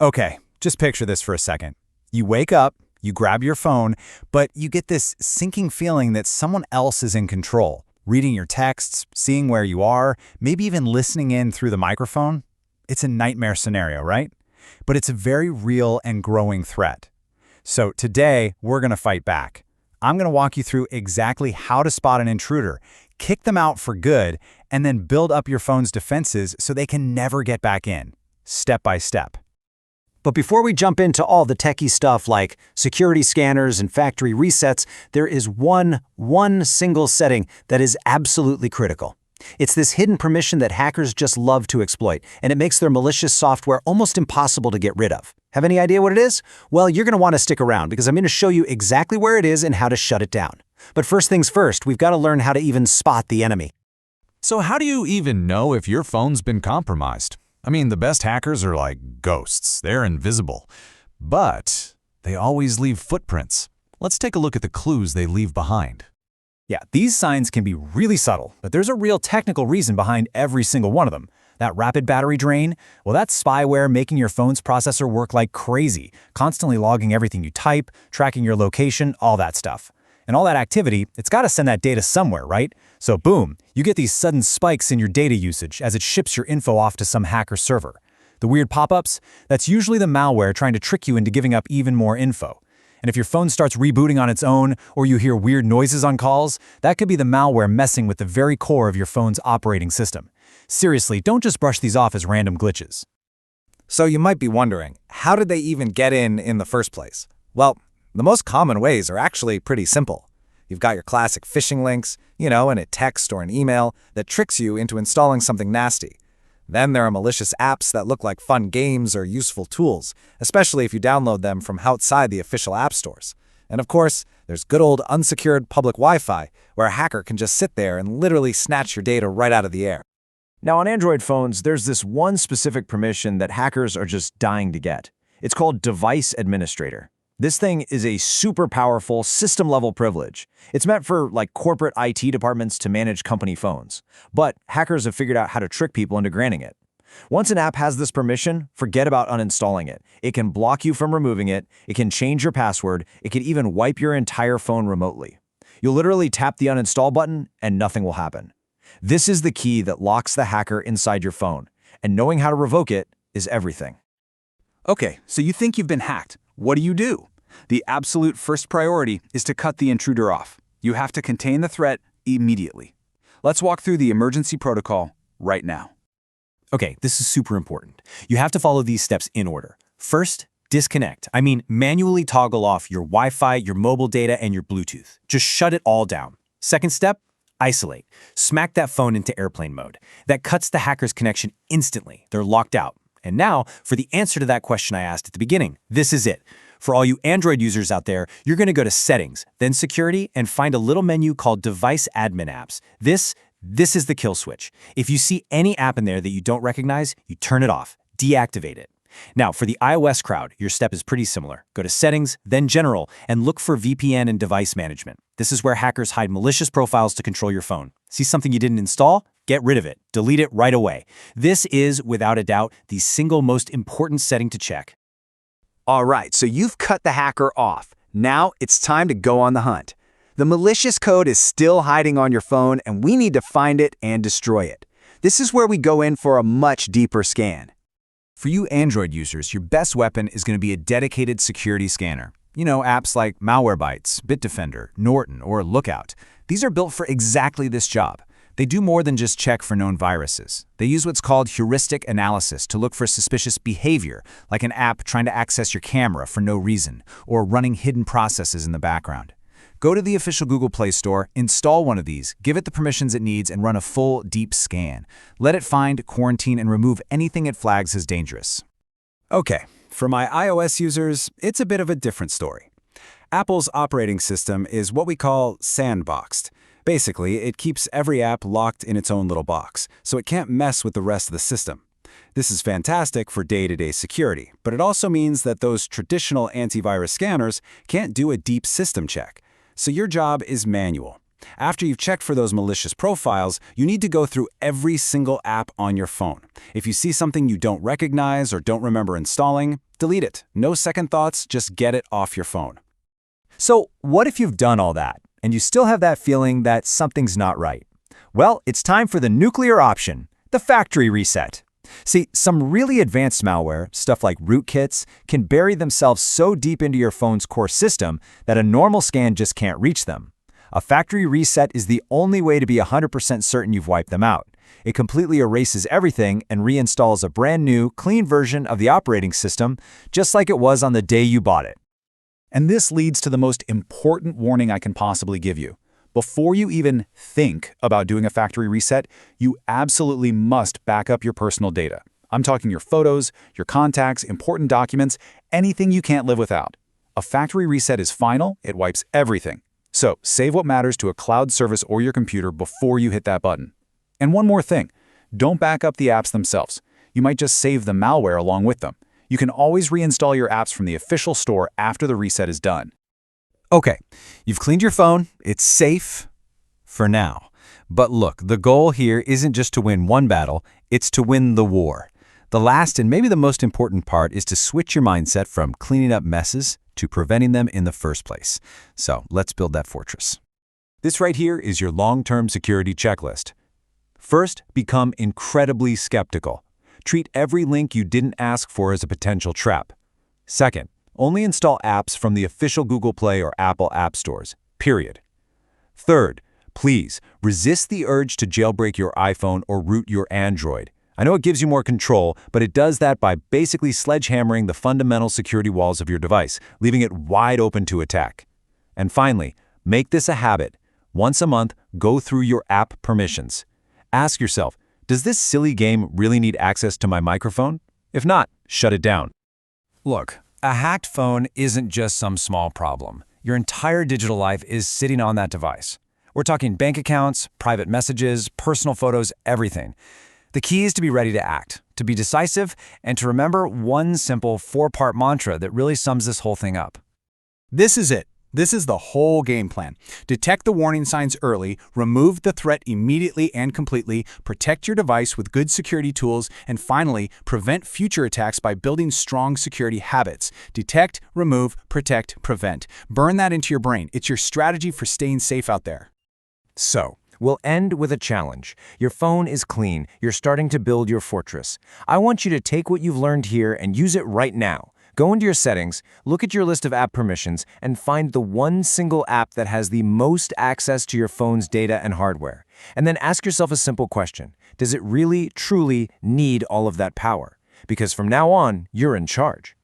Okay, just picture this for a second. You wake up, you grab your phone, but you get this sinking feeling that someone else is in control, reading your texts, seeing where you are, maybe even listening in through the microphone. It's a nightmare scenario, right? But it's a very real and growing threat. So today, we're going to fight back. I'm going to walk you through exactly how to spot an intruder, kick them out for good, and then build up your phone's defenses so they can never get back in, step by step. But before we jump into all the techie stuff like security scanners and factory resets, there is one single setting that is absolutely critical. It's this hidden permission that hackers just love to exploit, and it makes their malicious software almost impossible to get rid of. Have any idea what it is? Well, you're going to want to stick around because I'm going to show you exactly where it is and how to shut it down. But first things first, we've got to learn how to even spot the enemy. So how do you even know if your phone's been compromised? I mean, the best hackers are like ghosts. They're invisible. But they always leave footprints. Let's take a look at the clues they leave behind. Yeah, these signs can be really subtle, but there's a real technical reason behind every single one of them. That rapid battery drain, well, that's spyware making your phone's processor work like crazy, constantly logging everything you type, tracking your location, all that stuff. And all that activity, it's got to send that data somewhere, right? So boom, you get these sudden spikes in your data usage as it ships your info off to some hacker server. The weird pop-ups, that's usually the malware trying to trick you into giving up even more info. And if your phone starts rebooting on its own, or you hear weird noises on calls, that could be the malware messing with the very core of your phone's operating system. Seriously, don't just brush these off as random glitches. So you might be wondering, how did they even get in the first place? Well, the most common ways are actually pretty simple. You've got your classic phishing links, in a text or an email that tricks you into installing something nasty. Then there are malicious apps that look like fun games or useful tools, especially if you download them from outside the official app stores. And of course, there's good old unsecured public Wi-Fi, where a hacker can just sit there and literally snatch your data right out of the air. Now on Android phones, there's this one specific permission that hackers are just dying to get. It's called Device Administrator. This thing is a super powerful system-level privilege. It's meant for corporate IT departments to manage company phones. But hackers have figured out how to trick people into granting it. Once an app has this permission, forget about uninstalling it. It can block you from removing it, it can change your password, it can even wipe your entire phone remotely. You'll literally tap the uninstall button and nothing will happen. This is the key that locks the hacker inside your phone, and knowing how to revoke it is everything. Okay, so you think you've been hacked. What do? The absolute first priority is to cut the intruder off. You have to contain the threat immediately. Let's walk through the emergency protocol right now. Okay, this is super important. You have to follow these steps in order. First, disconnect. Manually toggle off your Wi-Fi, your mobile data, and your Bluetooth. Just shut it all down. Second step, isolate. Smack that phone into airplane mode. That cuts the hacker's connection instantly. They're locked out. And now, for the answer to that question I asked at the beginning, this is it. For all you Android users out there, you're going to go to Settings, then Security, and find a little menu called Device Admin Apps. This is the kill switch. If you see any app in there that you don't recognize, you turn it off, deactivate it. Now, for the iOS crowd, your step is pretty similar. Go to Settings, then General, and look for VPN and Device Management. This is where hackers hide malicious profiles to control your phone. See something you didn't install? Get rid of it. Delete it right away. This is, without a doubt, the single most important setting to check. All right, so you've cut the hacker off. Now it's time to go on the hunt. The malicious code is still hiding on your phone, and we need to find it and destroy it. This is where we go in for a much deeper scan. For you Android users, your best weapon is going to be a dedicated security scanner. Apps like Malwarebytes, Bitdefender, Norton, or Lookout. These are built for exactly this job. They do more than just check for known viruses. They use what's called heuristic analysis to look for suspicious behavior, like an app trying to access your camera for no reason, or running hidden processes in the background. Go to the official Google Play Store, install one of these, give it the permissions it needs, and run a full, deep scan. Let it find, quarantine, and remove anything it flags as dangerous. Okay, for my iOS users, it's a bit of a different story. Apple's operating system is what we call sandboxed. Basically, it keeps every app locked in its own little box, so it can't mess with the rest of the system. This is fantastic for day-to-day security, but it also means that those traditional antivirus scanners can't do a deep system check. So your job is manual. After you've checked for those malicious profiles, you need to go through every single app on your phone. If you see something you don't recognize or don't remember installing, delete it. No second thoughts, just get it off your phone. So what if you've done all that, and you still have that feeling that something's not right? Well, it's time for the nuclear option, the factory reset. See, some really advanced malware, stuff like rootkits, can bury themselves so deep into your phone's core system that a normal scan just can't reach them. A factory reset is the only way to be 100% certain you've wiped them out. It completely erases everything and reinstalls a brand new, clean version of the operating system, just like it was on the day you bought it. And this leads to the most important warning I can possibly give you. Before you even think about doing a factory reset, you absolutely must back up your personal data. I'm talking your photos, your contacts, important documents, anything you can't live without. A factory reset is final, it wipes everything. So save what matters to a cloud service or your computer before you hit that button. And one more thing, don't back up the apps themselves. You might just save the malware along with them. You can always reinstall your apps from the official store after the reset is done. Okay, you've cleaned your phone, it's safe for now. But look, the goal here isn't just to win one battle, it's to win the war. The last and maybe the most important part is to switch your mindset from cleaning up messes to preventing them in the first place. So let's build that fortress. This right here is your long-term security checklist. First, become incredibly skeptical. Treat every link you didn't ask for as a potential trap. Second, only install apps from the official Google Play or Apple app stores, period. Third, please resist the urge to jailbreak your iPhone or root your Android. I know it gives you more control, but it does that by basically sledgehammering the fundamental security walls of your device, leaving it wide open to attack. And finally, make this a habit. Once a month, go through your app permissions. Ask yourself, does this silly game really need access to my microphone? If not, shut it down. Look, a hacked phone isn't just some small problem. Your entire digital life is sitting on that device. We're talking bank accounts, private messages, personal photos, everything. The key is to be ready to act, to be decisive, and to remember one simple 4-part mantra that really sums this whole thing up. This is it. This is the whole game plan. Detect the warning signs early, remove the threat immediately and completely, protect your device with good security tools, and finally, prevent future attacks by building strong security habits. Detect, remove, protect, prevent. Burn that into your brain. It's your strategy for staying safe out there. So, we'll end with a challenge. Your phone is clean. You're starting to build your fortress. I want you to take what you've learned here and use it right now. Go into your settings, look at your list of app permissions, and find the one single app that has the most access to your phone's data and hardware. And then ask yourself a simple question. Does it really, truly need all of that power? Because from now on, you're in charge.